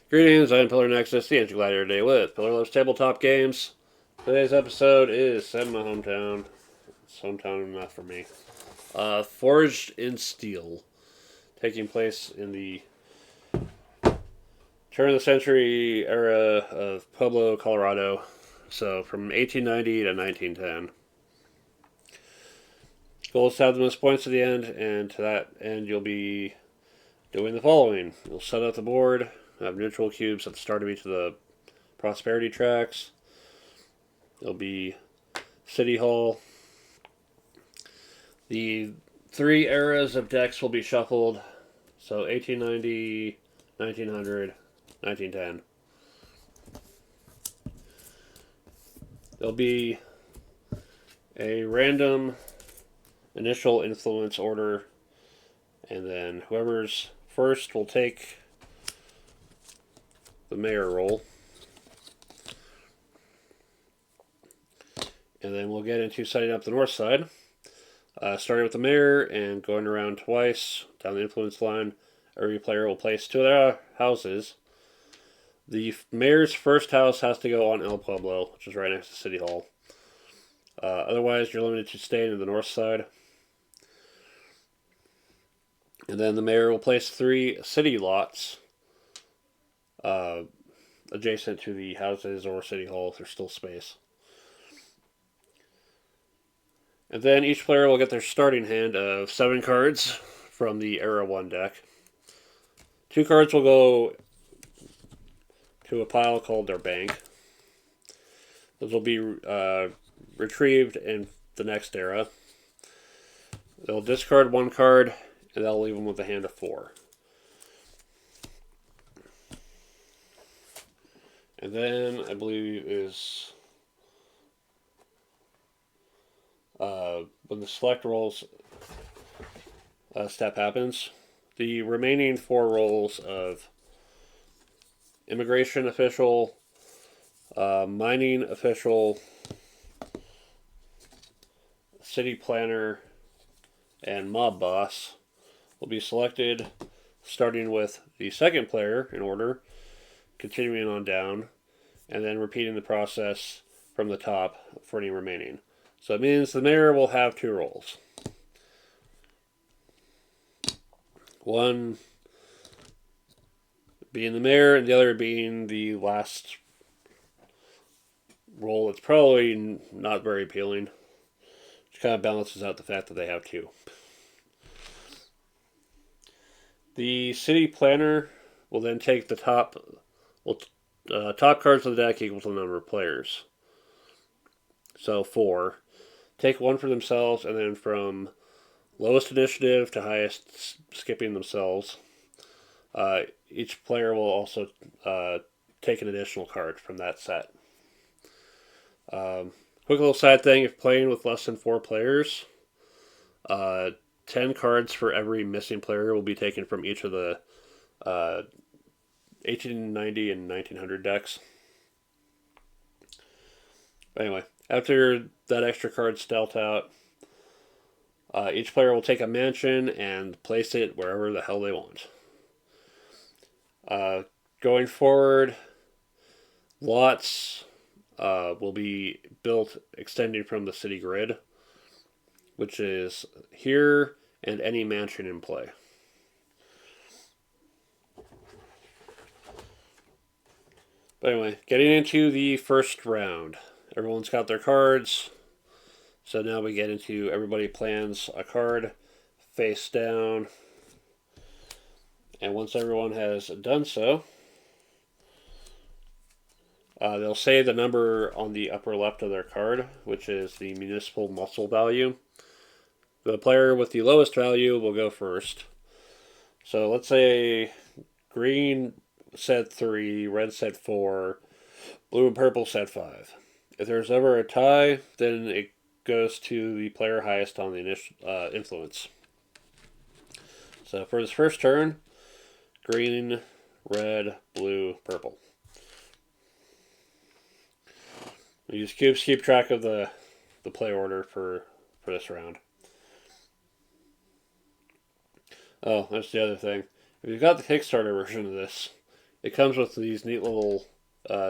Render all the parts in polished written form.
Greetings, I'm Pillar Nexus, the Ancient Gladiator today with Pillar Loves Tabletop Games. Today's episode is set in my hometown. It's hometown enough for me. Forged in Steel, taking place in the turn of the century era of Pueblo, Colorado. So from 1890 to 1910. Goal is to have the most points at the end, and to that end you'll be doing the following. You'll set up the board, have neutral cubes at the start of each of the prosperity tracks. There'll be City Hall. The three eras of decks will be shuffled. So 1890, 1900, 1910. There'll be a random initial influence order, and then whoever's first will take the mayor role. And then we'll get into setting up the north side. Starting with the mayor and going around twice down the influence line. Every player will place two of their houses. The mayor's first house has to go on El Pueblo, which is right next to City Hall. Otherwise, you're limited to staying in the north side. And then the mayor will place 3 city lots adjacent to the houses or City Hall if there's still space. And then each player will get their starting hand of 7 cards from the Era 1 deck. 2 cards will go to a pile called their bank. Those will be retrieved in the next era. They'll discard 1 card, and that'll leave them with a hand of 4. And then, I believe, is when the select rolls step happens, the remaining 4 rolls of immigration official, mining official, city planner, and mob boss will be selected, starting with the second player in order, continuing on down, and then repeating the process from the top for any remaining. So it means the mayor will have 2 roles. One being the mayor, and the other being the last role that's probably not very appealing. Which kind of balances out the fact that they have 2. The city planner will then take the top cards of the deck equal to the number of players. So 4. Take 1 for themselves, and then from lowest initiative to highest, skipping themselves. Each player will also take an additional card from that set. Quick little side thing, if playing with less than 4 players, 10 cards for every missing player will be taken from each of the 1890 and 1900 decks. But anyway, after that extra card's dealt out, each player will take a mansion and place it wherever the hell they want. Going forward, lots will be built extending from the city grid, which is here and any mansion in play. But anyway, getting into the first round. Everyone's got their cards. So now we get into everybody plans a card face down. And once everyone has done so, they'll say the number on the upper left of their card, which is the municipal muscle value. The player with the lowest value will go first. So let's say green said 3, red said 4, blue and purple said 5. If there's ever a tie, then it goes to the player highest on the initial influence. So for this first turn, green, red, blue, purple. We use cubes to keep track of the play order for this round. Oh, that's the other thing. If you've got the Kickstarter version of this, it comes with these neat little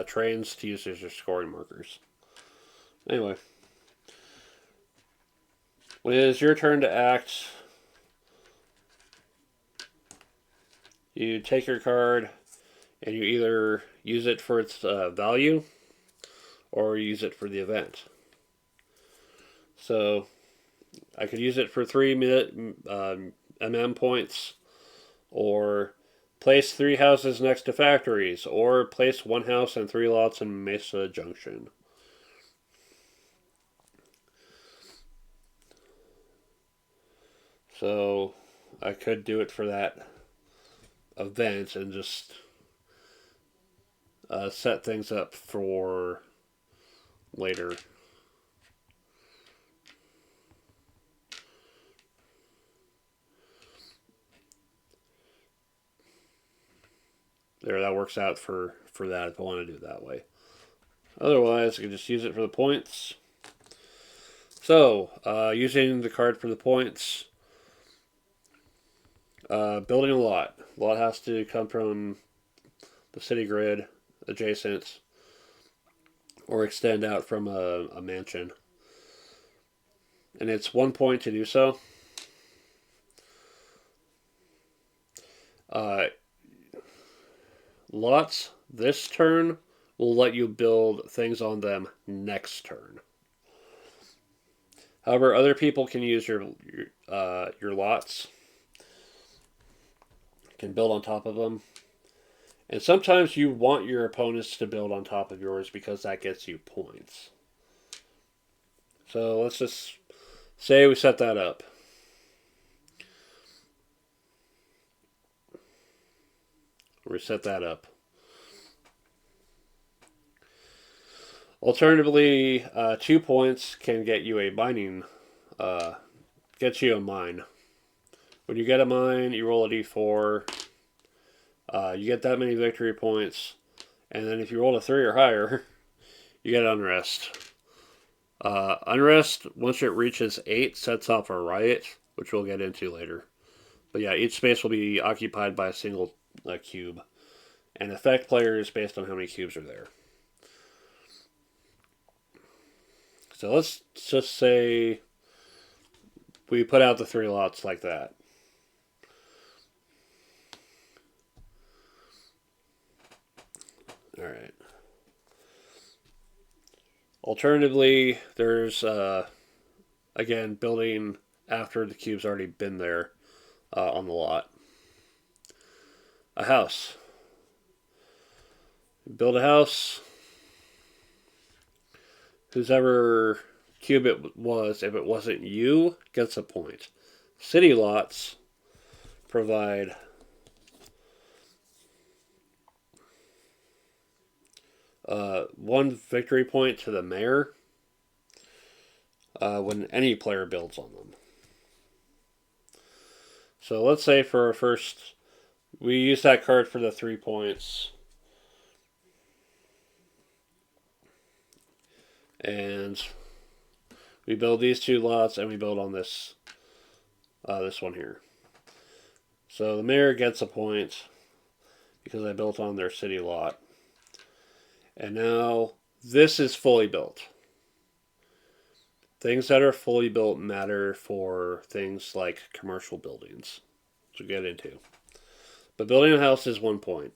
trains to use as your scoring markers. Anyway, when it is your turn to act, you take your card and you either use it for its value or use it for the event. So I could use it for 3 MM points, or place 3 houses next to factories, or place 1 house and 3 lots in Mesa Junction. So I could do it for that event and just set things up for later. There, that works out for that if I want to do it that way. Otherwise, I can just use it for the points. So, using the card for the points, building a lot. A lot has to come from the city grid adjacent or extend out from a mansion. And it's 1 point to do so. Lots this turn will let you build things on them next turn. However, other people can use your lots, can build on top of them. And sometimes you want your opponents to build on top of yours because that gets you points. So let's just say we set that up. We set that up. Alternatively, 2 points can get you a mining, gets you a mine. When you get a mine, you roll a d4. You get that many victory points, and then if you roll a 3 or higher, you get unrest. Unrest, once it reaches 8, sets off a riot, which we'll get into later. But yeah, each space will be occupied by a single cube, and affect players based on how many cubes are there. So let's just say we put out the 3 lots like that. All right. Alternatively, there's, again, building after the cube's already been there on the lot. A house. Build a house. Whoever cube it was, if it wasn't you, gets a point. City lots provide 1 victory point to the mayor when any player builds on them. So let's say for our first, we use that card for the 3 points. And we build these 2 lots, and we build on this this one here. So the mayor gets a point because I built on their city lot. And now this is fully built. Things that are fully built matter for things like commercial buildings, which we'll get into. But building a house is 1 point.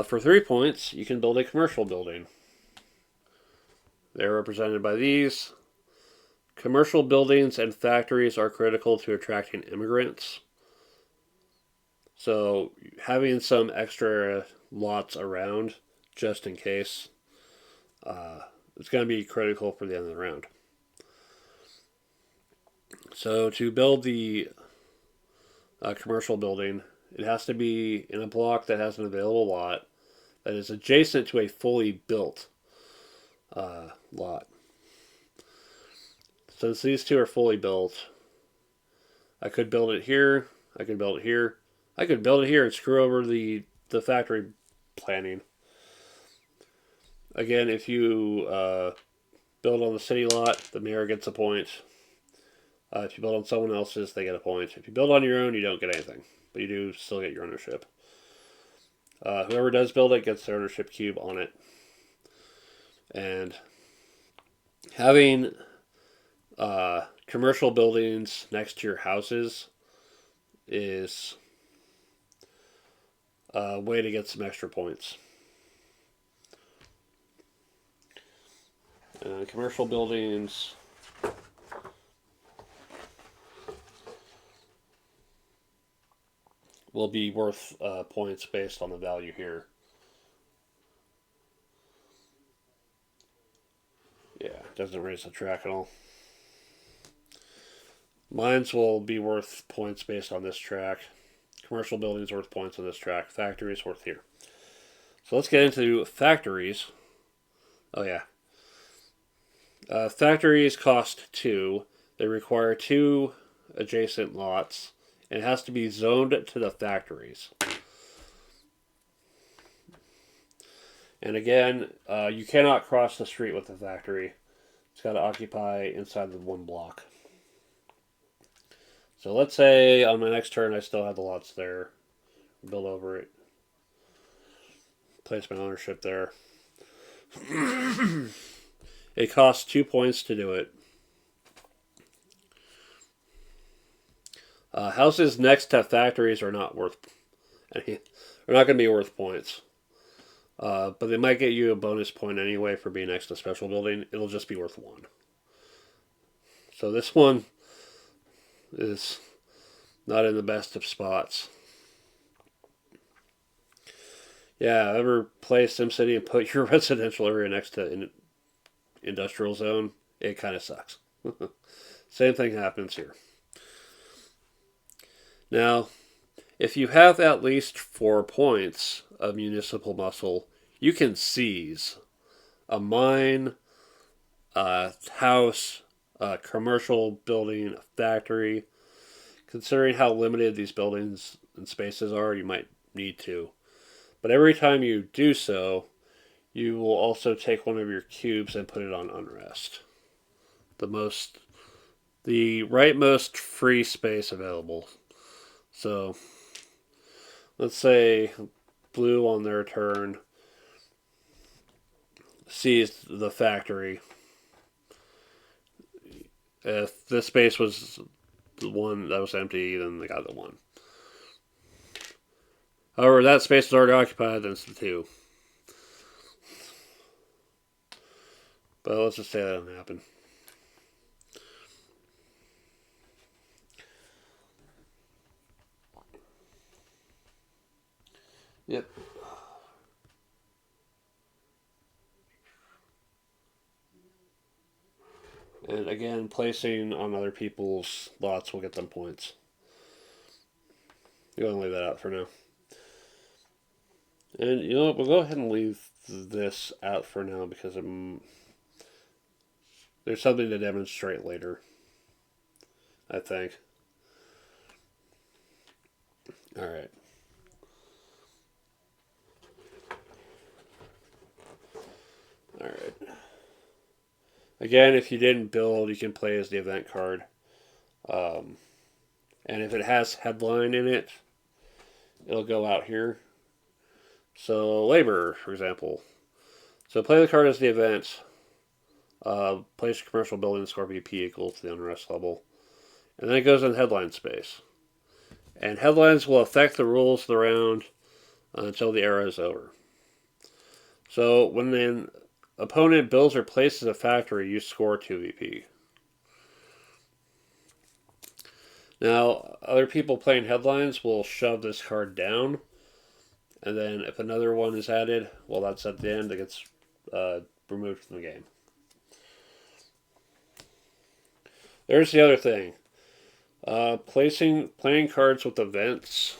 For 3 points, you can build a commercial building. They're represented by these. Commercial buildings and factories are critical to attracting immigrants. So having some extra lots around, just in case, it's going to be critical for the end of the round. So to build the commercial building, it has to be in a block that has an available lot that is adjacent to a fully built lot. Since these 2 are fully built, I could build it here, I could build it here, I could build it here and screw over the factory planning. Again, if you build on the city lot, the mayor gets a point. If you build on someone else's, they get a point. If you build on your own, you don't get anything, but you do still get your ownership. Whoever does build it gets their ownership cube on it. And having commercial buildings next to your houses is a way to get some extra points. Commercial buildings will be worth points based on the value here. Yeah, doesn't raise the track at all. Mines will be worth points based on this track. Commercial buildings worth points on this track. Factories worth here. So let's get into factories. Oh yeah. Factories cost 2. They require 2 adjacent lots. And it has to be zoned to the factories. And again, you cannot cross the street with the factory. It's got to occupy inside the 1 block. So let's say on my next turn I still have the lots there. Build over it. Place my ownership there. It costs 2 points to do it. Houses next to factories are not worth any. They're not going to be worth points. But they might get you a bonus point anyway for being next to a special building. It'll just be worth 1. So this one is not in the best of spots. Yeah, ever play SimCity and put your residential area next to industrial zone? It kind of sucks. Same thing happens here. Now, if you have at least 4 points of municipal muscle, you can seize a mine, a house, a commercial building, a factory. Considering how limited these buildings and spaces are, you might need to. But every time you do so, you will also take one of your cubes and put it on unrest. The rightmost free space available. So, let's say blue on their turn seized the factory. If this space was the one that was empty, then they got the 1. However, that space is already occupied, then it's the 2. But let's just say that didn't happen. Yep. And again, placing on other people's lots will get them points. Go and leave that out for now. And you know what? We'll go ahead and leave this out for now because there's something to demonstrate later, I think. Alright. Alright. Again, if you didn't build, you can play as the event card. And if it has headline in it, it'll go out here. So, labor, for example. So, play the card as the event. Place a commercial building score VP equal to the unrest level. And then it goes in headline space. And headlines will affect the rules of the round until the era is over. So, when an opponent builds or places a factory, you score 2 VP. Now, other people playing headlines will shove this card down. And then if another one is added, well, that's at the end. It gets removed from the game. There's the other thing. Playing cards with events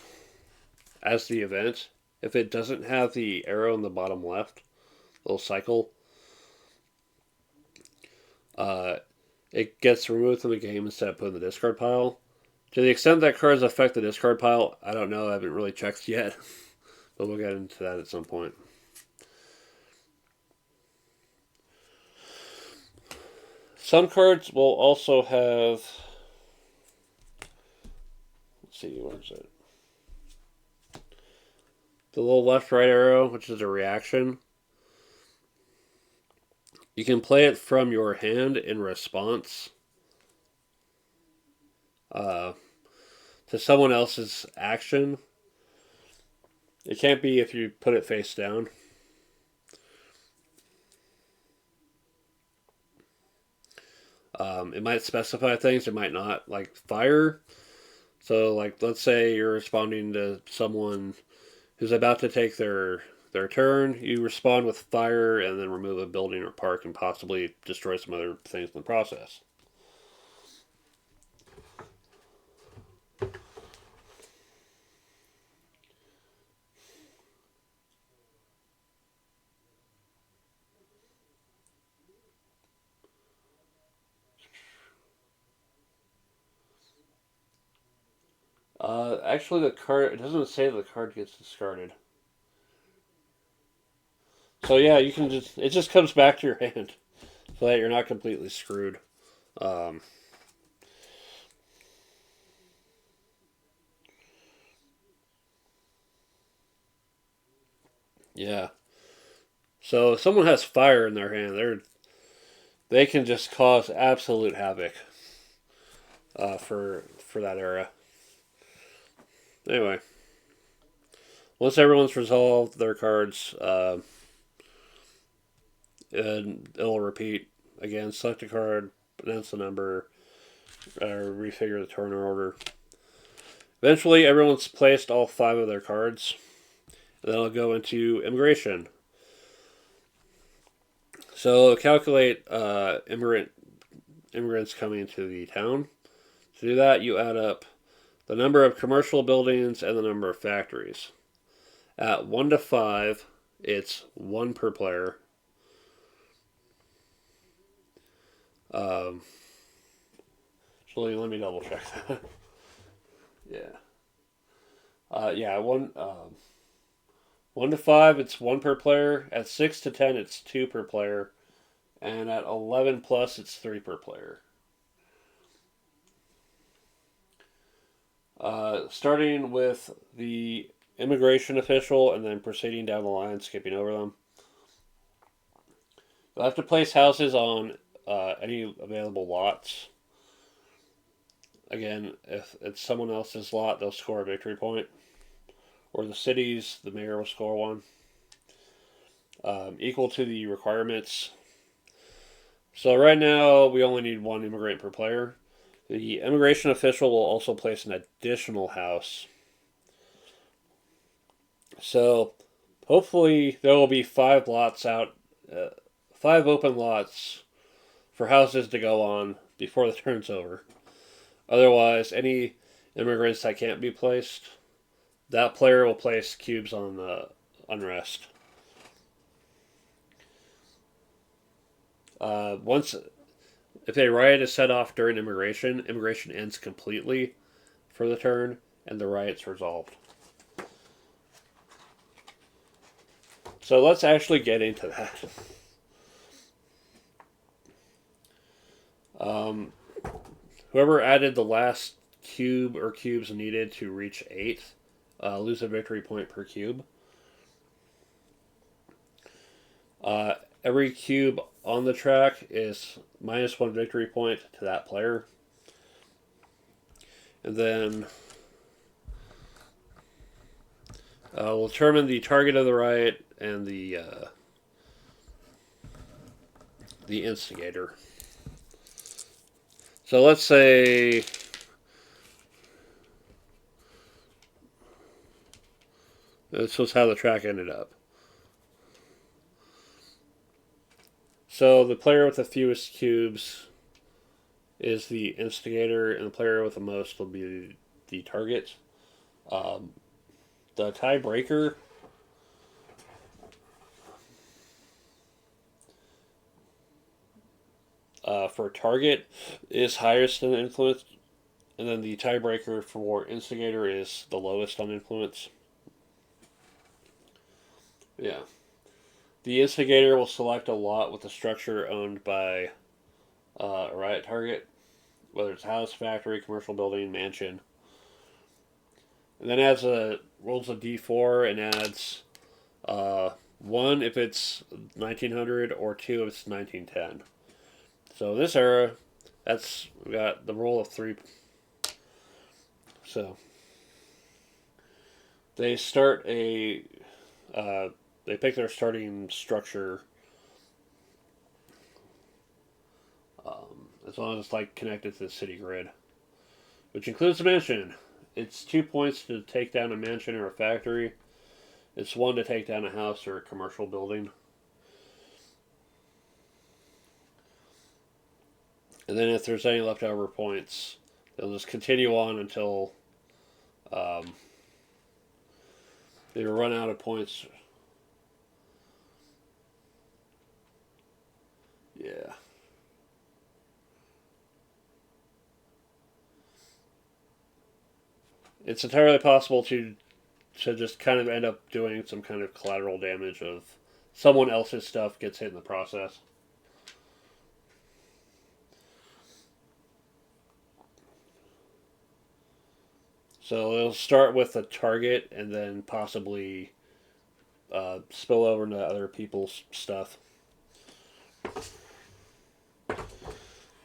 as the event, if it doesn't have the arrow in the bottom left, little cycle, it gets removed from the game instead of put in the discard pile. To the extent that cards affect the discard pile, I don't know. I haven't really checked yet. But we'll get into that at some point. Some cards will also have Let's see, where is it? The little left-right arrow, which is a reaction. You can play it from your hand in response to someone else's action. It can't be if you put it face down. It might specify things, it might not, like fire. So, like, let's say you're responding to someone who's about to take their turn. You respond with fire and then remove a building or park and possibly destroy some other things in the process. Actually, the card, it doesn't say the card gets discarded. So yeah, you can just, it just comes back to your hand, so that you're not completely screwed. Um, yeah. So if someone has fire in their hand, they can just cause absolute havoc for that era. Anyway, once everyone's resolved their cards, and it'll repeat again. Select a card, announce the number, refigure the turn order. Eventually, everyone's placed all 5 of their cards, and then I'll go into immigration. So calculate immigrants coming into the town. To do that, you add up the number of commercial buildings and the number of factories. At 1 to 5, it's 1 per player. Actually, let me double check that. Yeah. Yeah, 1 to 5, it's 1 per player. At 6 to 10, it's 2 per player. And at 11 plus, it's 3 per player. Starting with the immigration official and then proceeding down the line, skipping over them. You'll have to place houses on any available lots. Again, if it's someone else's lot, they'll score a victory point. Or the city's, the mayor will score one. Equal to the requirements. So right now, we only need 1 immigrant per player. The immigration official will also place an additional house. So hopefully there will be 5 lots out, 5 open lots for houses to go on before the turn's over. Otherwise, any immigrants that can't be placed, that player will place cubes on the unrest. Once, if a riot is set off during immigration, immigration ends completely for the turn, and the riot's resolved. So let's actually get into that. Whoever added the last cube or cubes needed to reach 8 lose a victory point per cube. Every cube on the track is -1 victory point to that player. And then we'll determine the target of the riot and the instigator. So let's say this was how the track ended up. So the player with the fewest cubes is the instigator, and the player with the most will be the target. The tiebreaker for target is highest in influence, and then the tiebreaker for instigator is the lowest on influence. Yeah. The instigator will select a lot with a structure owned by a riot target, whether it's house, factory, commercial building, mansion. And then rolls a d4 and adds 1 if it's 1900 or 2 if it's 1910. So this era, we got the roll of 3. So they start they pick their starting structure as long as it's like connected to the city grid, which includes a mansion. It's 2 points to take down a mansion or a factory. It's 1 to take down a house or a commercial building. And then if there's any leftover points, they'll just continue on until they run out of points. Yeah. It's entirely possible to just kind of end up doing some kind of collateral damage of someone else's stuff gets hit in the process. So it'll start with a target and then possibly spill over into other people's stuff.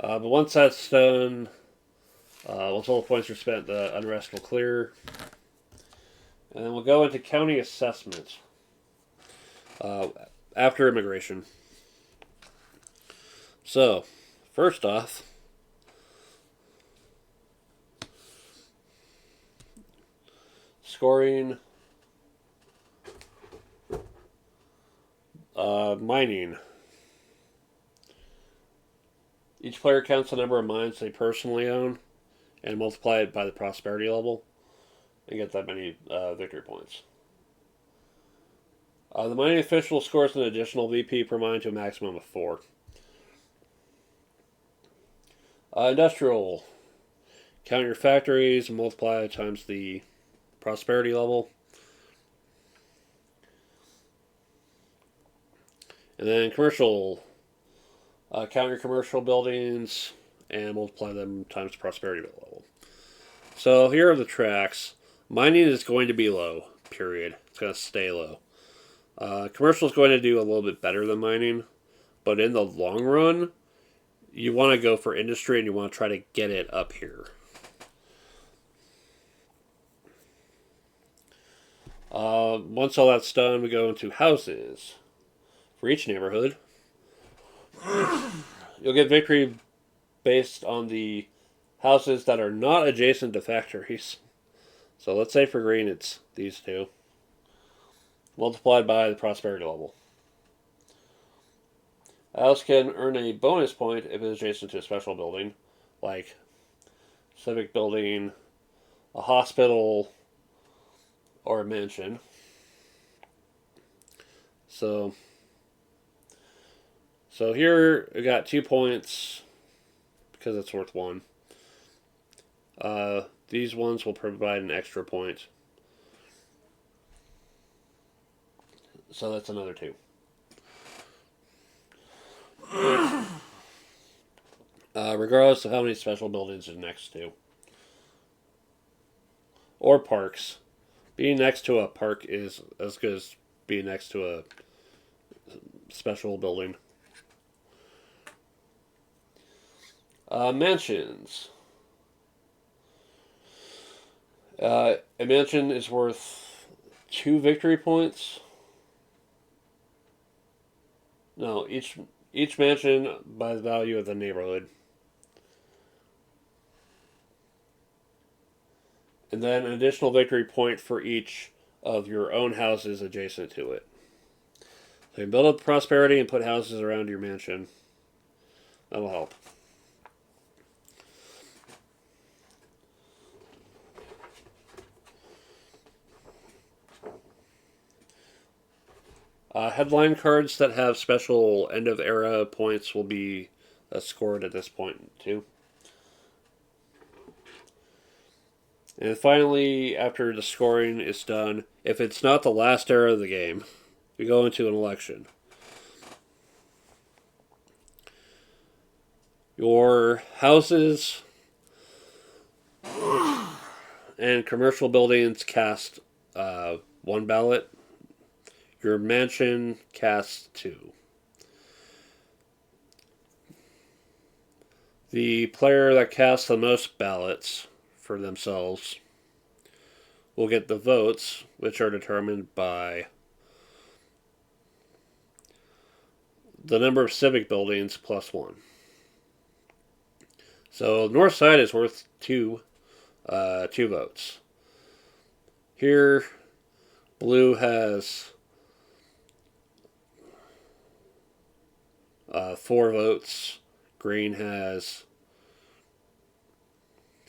But once that's done, once all the points are spent, the unrest will clear. And then we'll go into county assessment after immigration. So, first off, scoring, mining. Each player counts the number of mines they personally own and multiply it by the prosperity level and get that many victory points. The mining official scores an additional VP per mine to a maximum of 4. Industrial. Count your factories and multiply times the prosperity level. And then commercial. Count your commercial buildings and multiply them times the prosperity level. So here are the tracks. Mining is going to be low, period. It's going to stay low. Commercial is going to do a little bit better than mining, but in the long run, you want to go for industry and you want to try to get it up here. Once all that's done, we go into houses. For each neighborhood, you'll get victory based on the houses that are not adjacent to factories. So let's say for green, it's these two, multiplied by the prosperity level. A house can earn a bonus point if it's adjacent to a special building, like civic building, a hospital, or a mansion. So here we got 2 points because it's worth 1. These ones will provide an extra point. So that's another 2. Regardless of how many special buildings are next to. Or parks. Being next to a park is as good as being next to a special building. Mansions. A mansion is worth 2 victory points. No, each mansion by the value of the neighborhood. And then an additional victory point for each of your own houses adjacent to it. So you build up prosperity and put houses around your mansion. That'll help. Headline cards that have special end of era points will be scored at this point too. And finally, after the scoring is done, if it's not the last era of the game, we go into an election. Your houses and commercial buildings cast 1 ballot. Your mansion casts 2. The player that casts the most ballots for themselves will get the votes, which are determined by the number of civic buildings plus 1. So north side is worth 2 votes. Here, blue has 4 votes. Green has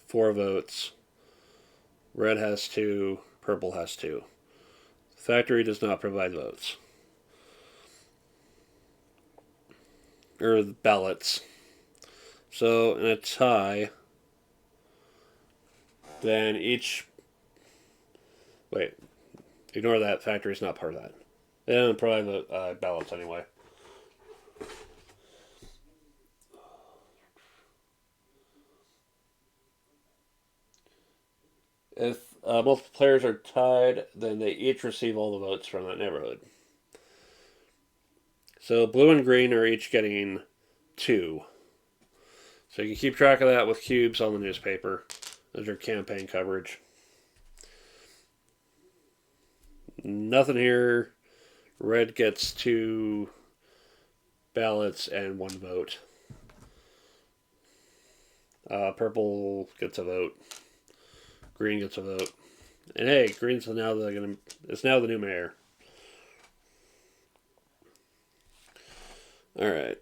4 votes. Red has 2. Purple has 2. Factory does not provide votes. Or ballots. So in a tie, then each... Wait. Ignore that. Factory's not part of that. They don't provide the ballots anyway. If multiple players are tied, then they each receive all the votes from that neighborhood. So blue and green are each getting 2. So you can keep track of that with cubes on the newspaper. Those are campaign coverage. Nothing here. Red gets 2 ballots and 1 vote. Purple gets a vote. Green gets a vote. And hey, Green's now it's now the new mayor. Alright.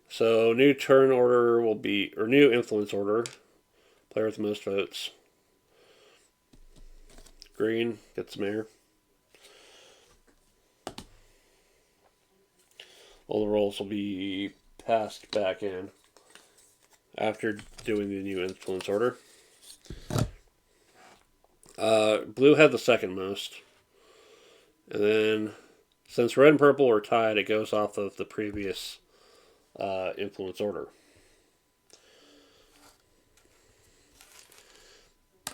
So new turn order will be, or new influence order. Player with the most votes. Green gets mayor. All the rolls will be passed back in after doing the new influence order. Blue had the second most. And then, since red and purple are tied, it goes off of the previous influence order.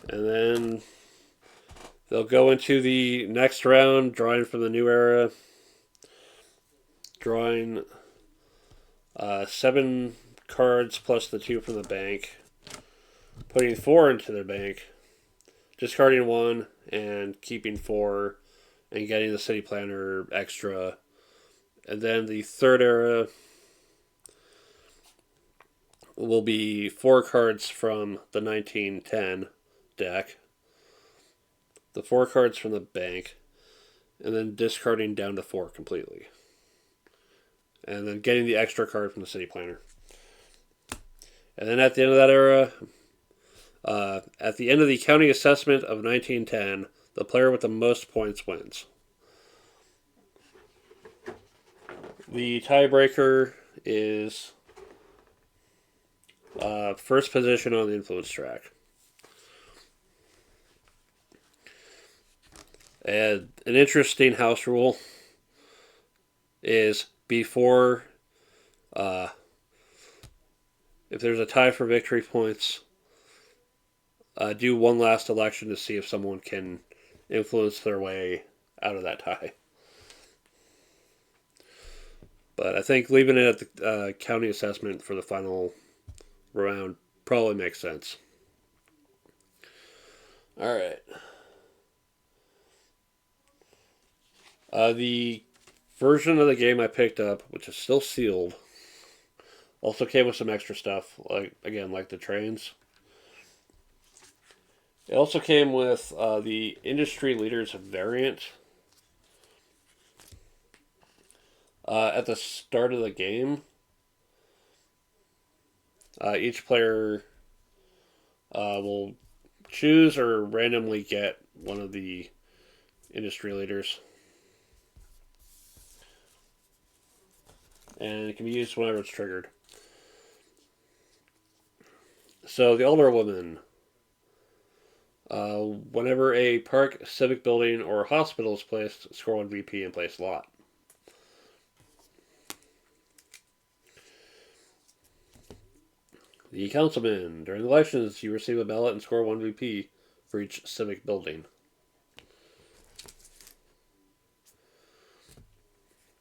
And then they'll go into the next round, drawing from the new era. Drawing 7 cards plus the 2 from the bank. Putting 4 into their bank. Discarding 1 and keeping 4. And getting the city planner extra. And then the third era will be 4 cards from the 1910 deck. The 4 cards from the bank. And then discarding down to 4 completely. And then getting the extra card from the city planner. And then at the end of that era, at the end of the county assessment of 1910, the player with the most points wins. The tiebreaker is first position on the influence track. And an interesting house rule is before, if there's a tie for victory points, do one last election to see if someone can influence their way out of that tie. But I think leaving it at the county assessment for the final round probably makes sense. Alright. The version of the game I picked up, which is still sealed, also came with some extra stuff, like the trains. It also came with the Industry Leaders variant. At the start of the game, each player will choose or randomly get one of the industry leaders. And it can be used whenever it's triggered. So the alderwoman, whenever a park, civic building, or hospital is placed, score 1 VP and place a lot. The councilman. During the elections, you receive a ballot and score 1 VP for each civic building.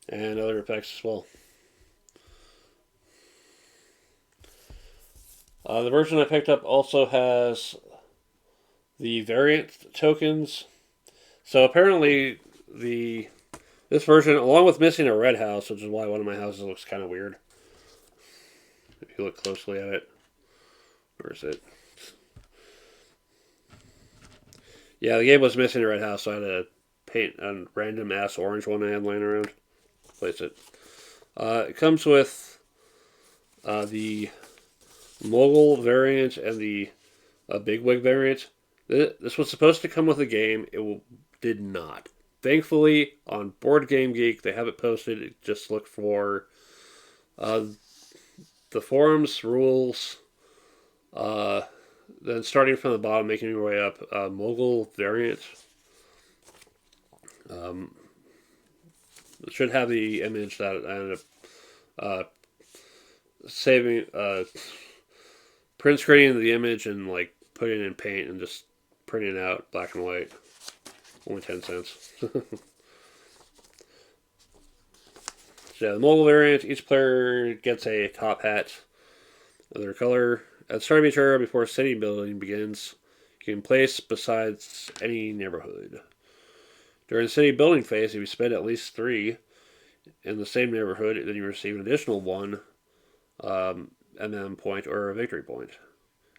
And other effects as well. The version I picked up also has the variant tokens. So apparently this version, along with missing a red house, which is why one of my houses looks kind of weird. If you look closely at it. Where is it? Yeah, the game was missing a red house, so I had to paint a random ass orange one I had laying around. Place it. It comes with the mogul variant and the bigwig variant. This was supposed to come with the game. It did not. Thankfully, on Board Game Geek, they have it posted. Just look for the forums, rules, then starting from the bottom, making your way up, mogul variant. It should have the image that I ended up saving, print screening the image and like putting it in paint and just printing it out black and white. Only 10 cents. So yeah, the mogul variant, each player gets a top hat of their color. At the start of each era, before city building begins, you can place besides any neighborhood. During the city building phase, if you spend at least 3 in the same neighborhood, then you receive an additional 1 MM point or a victory point.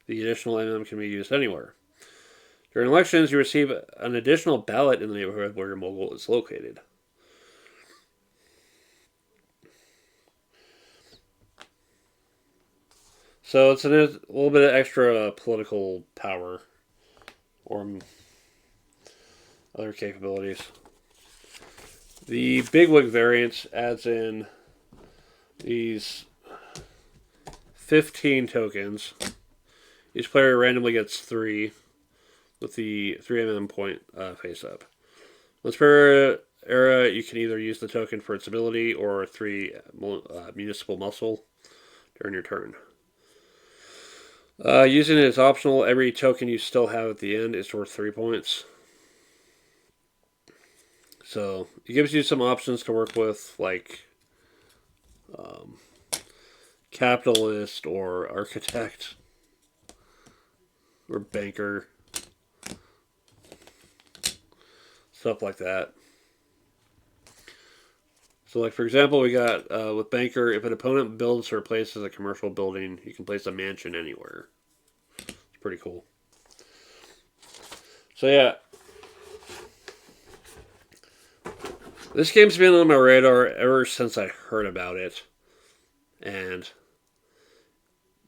The additional MM can be used anywhere. During elections, you receive an additional ballot in the neighborhood where your mogul is located. So it's a little bit of extra political power or other capabilities. The bigwig variant adds in these 15 tokens. Each player randomly gets 3 with the 3mm point face up. Once per era, you can either use the token for its ability or 3 municipal muscle during your turn. Using it is optional. Every token you still have at the end is worth 3 points. So it gives you some options to work with, like capitalist or architect or banker, stuff like that. So, like for example, we got with banker, if an opponent builds or replaces a commercial building, you can place a mansion anywhere. It's pretty cool. So yeah, this game's been on my radar ever since I heard about it, and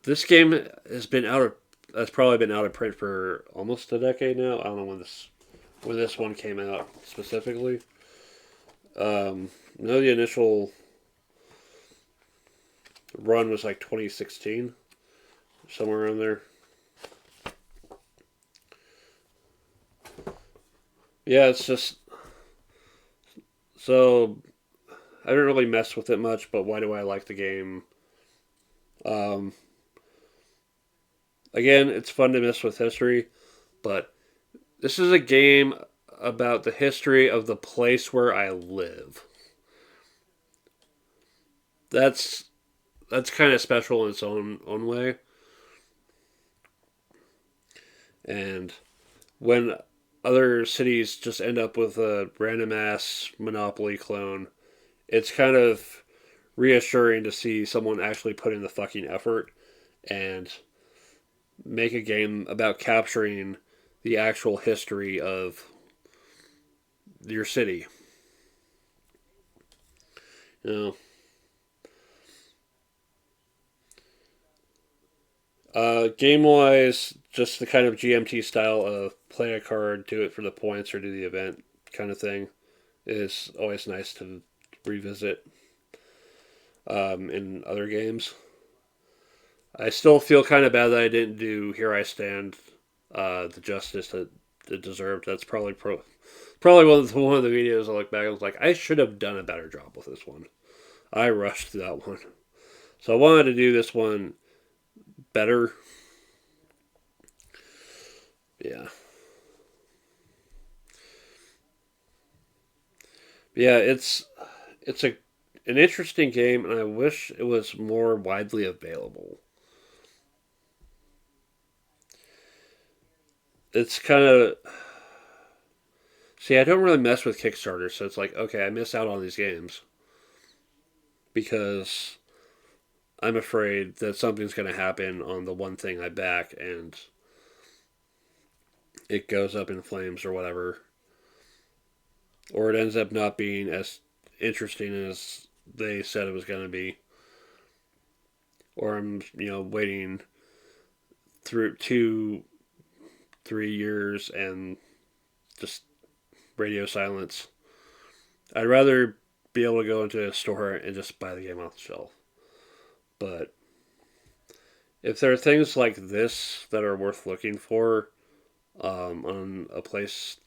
this game has probably been out of print for almost a decade now. I don't know when this one came out specifically. No, the initial run was like 2016, somewhere around there. Yeah, it's just so I don't really mess with it much, but why do I like the game? Again, it's fun to mess with history, but this is a game about the history of the place where I live. That's kind of special in its own way. And when other cities just end up with a random ass Monopoly clone, it's kind of reassuring to see someone actually put in the fucking effort and make a game about capturing the actual history of your city. You know, game wise, just the kind of GMT style of play a card, do it for the points, or do the event kind of thing is always nice to revisit in other games. I still feel kind of bad that I didn't do Here I Stand the justice that it deserved. That's probably one of the videos I look back and was like, I should have done a better job with this one. I rushed through that one. So I wanted to do this one better. Yeah. Yeah, it's an interesting game, and I wish it was more widely available. It's kind of see, I don't really mess with Kickstarter, so it's like okay, I miss out on these games because I'm afraid that something's going to happen on the one thing I back, and it goes up in flames or whatever, or it ends up not being as interesting as they said it was going to be, or I'm waiting through 2-3 years and just radio silence. I'd rather be able to go into a store and just buy the game off the shelf. But if there are things like this that are worth looking for on a place,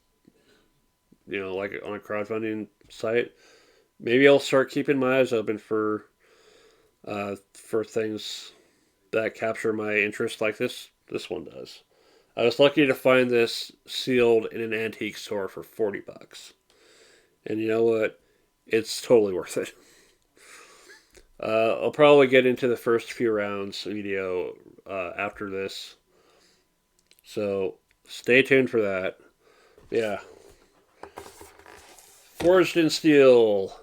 like on a crowdfunding site, maybe I'll start keeping my eyes open for things that capture my interest, like this one does. I was lucky to find this sealed in an antique store for $40, and you know what? It's totally worth it. I'll probably get into the first few rounds video after this, so stay tuned for that. Yeah, Forged in Steel.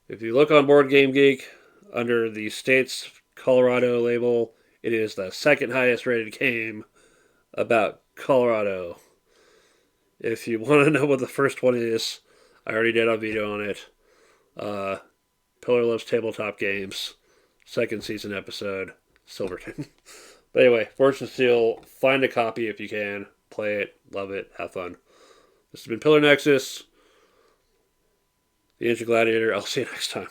If you look on Board Game Geek under the state's Colorado label, it is the second highest rated game about Colorado. If you want to know what the first one is, I already did a video on it. Pillar Loves Tabletop Games, second season episode, Silverton. But anyway, Fortune Steel, find a copy if you can. Play it, love it, have fun. This has been Pillar Nexus, the Ancient Gladiator. I'll see you next time.